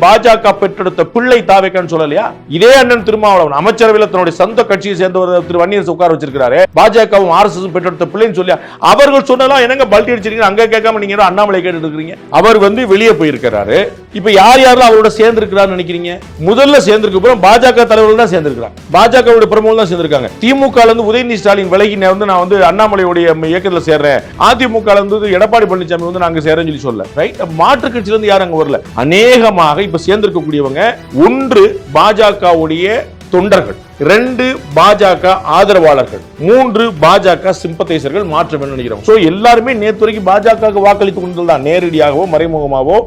பாஜக பெற்றெடுத்த பிள்ளை தாவேக்கான்னு சொல்லலையா? இதே அண்ணன் திருமாவளவன் அமைச்சரவையில் தன்னுடைய சொந்த கட்சியை சேர்ந்தவர் திரு வன்னியரசு உட்கார வச்சிருக்காரு. பாஜகவும் ஆர்எஸ்எஸ் பெற்றெடுத்த பிள்ளைன்னு சொல்லி அவர்கள் சொன்னலாம் என்னங்க பல்டி அடிச்சிருக்கீங்க, அங்க கேட்காம நீங்க அண்ணாமலை கேட்டு இருக்கீங்க. அவர் வெளியே போயிருக்கிறாரு. இப்ப யார் யாரெல்லாம் அவரோட சேர்ந்து இருக்கிறார் நினைக்கிறீங்க? முதல்ல சேர்ந்திருக்க அப்புறம் பாஜக தலைவர்கள் தான் சேர்ந்திருக்கிறாங்க, பாஜக பிரமுகர்கள் தான் சேர்ந்திருக்காங்க. திமுக உதயநிதி ஸ்டாலின் விலகி நான் அண்ணாமலையுடைய இயக்கத்தில் சேர்றேன், அதிமுக எடப்பாடி பழனிசாமி நாங்க சேர்றேன்னு சொல்லி சொல்ல ரைட். மாற்று கட்சியில இருந்து யாரும் அங்க வரல. அநேகமாக இப்ப சேர்ந்திருக்கக்கூடியவங்க ஒன்று பாஜகவுடைய தொண்டர்கள், 2 பாஜக ஆதரவாளர்கள், 3 பாஜக சிம்பத்தைசர்கள் மாற்றம் நினைக்கிறோம். சோ எல்லாருமே நேற்று வரைக்கும் பாஜக வாக்களித்து கொண்டுதான், நேரடியாகவோ மறைமுகமாவோ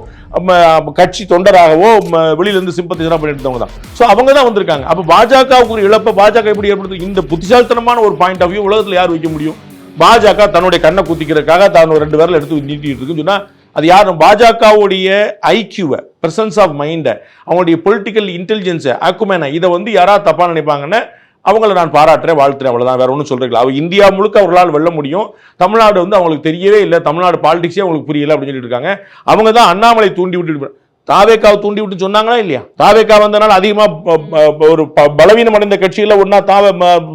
கட்சி தொண்டராகவோ வெளியிலிருந்து சிம்பத்தைசரா பண்ணிட்டு தான். சோ அவங்க தான் வந்திருக்காங்க. அப்ப பாஜகவுக்கு ஒரு இழப்பை பாஜக எப்படி ஏற்படுத்தும்? இந்த புத்திசாலித்தனமான ஒரு பாயிண்ட் ஆஃப் வியூ உலகத்துல யார் வைக்க முடியும்? பாஜக தன்னுடைய கண்ணை குத்திக்கிறதுக்காக தான் 2 விரல் எடுத்து நீட்டிட்டு இருக்குன்னு சொன்னா அது யாரும் பாஜகவுடைய ஐக்யூவை, பிரசன்ஸ் ஆஃப் மைண்டை, அவங்களுடைய பொலிட்டிக்கல் இன்டெலிஜென்ஸை, அக்குமேனை இதை யாராவது தப்பா நினைப்பாங்கன்னு அவங்கள நான் பாராட்டுறேன், வாழ்த்துறேன். அவ்வளவுதான், வேற ஒன்றும் சொல்றீங்களா? அவங்க இந்தியா முழுக்க அவர்களால் வெல்ல முடியும். தமிழ்நாடு அவங்களுக்கு தெரியவே இல்லை, தமிழ்நாடு பாலிடிக்ஸே அவங்களுக்கு புரியல அப்படின்னு சொல்லிட்டு இருக்காங்க. அவங்க தான் அண்ணாமலை தூண்டி விட்டு தாவேக்காவை தூண்டி விட்டு சொன்னாங்களா இல்லையா? தாவேக்கா வந்தனால அதிகமா ஒரு பலவீனம் அடைந்த கட்சியில ஒன்னா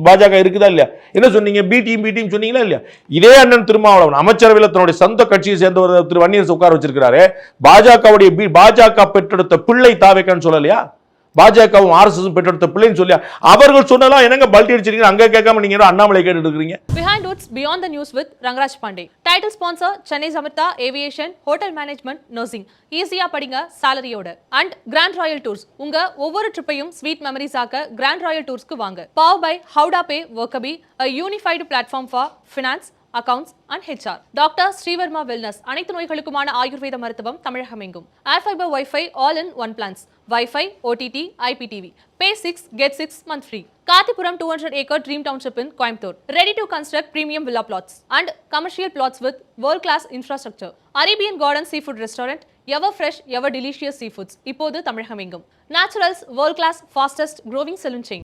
பாஜக இருக்குதா இல்லையா? என்ன சொன்னீங்க? பி டீம் சொன்னீங்களா இல்லையா? இதே அண்ணன் திருமாவளவன் அமைச்சரவையில் தன்னுடைய சொந்த கட்சியை சேர்ந்தவர் திரு வன்னியரசு உட்கார வச்சிருக்காரு. பாஜக பெற்றெடுத்த பிள்ளை தாவேக்கான்னு சொல்லலையா? பாஜகவும் ஆர்எஸ்எஸ் பெற்றெடுத்த பிள்ளைன்னு சொல்லி அவர்கள் சொன்னலாம் என்னங்க பல்டி அடிச்சிருக்கீங்க, அங்க கேட்காம நீங்க அண்ணாமலை கேட்டு இருக்கீங்க. Behind Woods Beyond the News with Rangaraj Pandey. Title sponsor Chennai Samartha Aviation, Hotel Management, Nursing. ஈஸியா படிங்க சாலரியோட. And Grand Royal Tours. உங்க ஒவ்வொரு ட்ரிப்பையும் ஸ்வீட் மெமரிஸ் ஆக்க Grand Royal Toursக்கு வாங்க. Powered by Howda Pay Workaby, a unified platform for finance, accounts and HR. Doctor Sreevarma wellness, அனைத்து நோய்களுக்குமான ஆயுர்வேத மருத்துவம் தமிழகம் எங்கும். Air Fiber Wi-Fi all in one plans. Wi-Fi, OTT, IPTV. Pay 6, get 6 month free. Kathipuram 200-acre Dream Township in Coimbatore. Ready to construct premium villa plots and commercial plots with world-class infrastructure. Arabian Garden Seafood Restaurant, ever fresh, ever delicious seafoods. இப்போது தமிழகம் எங்கும். Naturals, world-class, fastest growing saloon chain.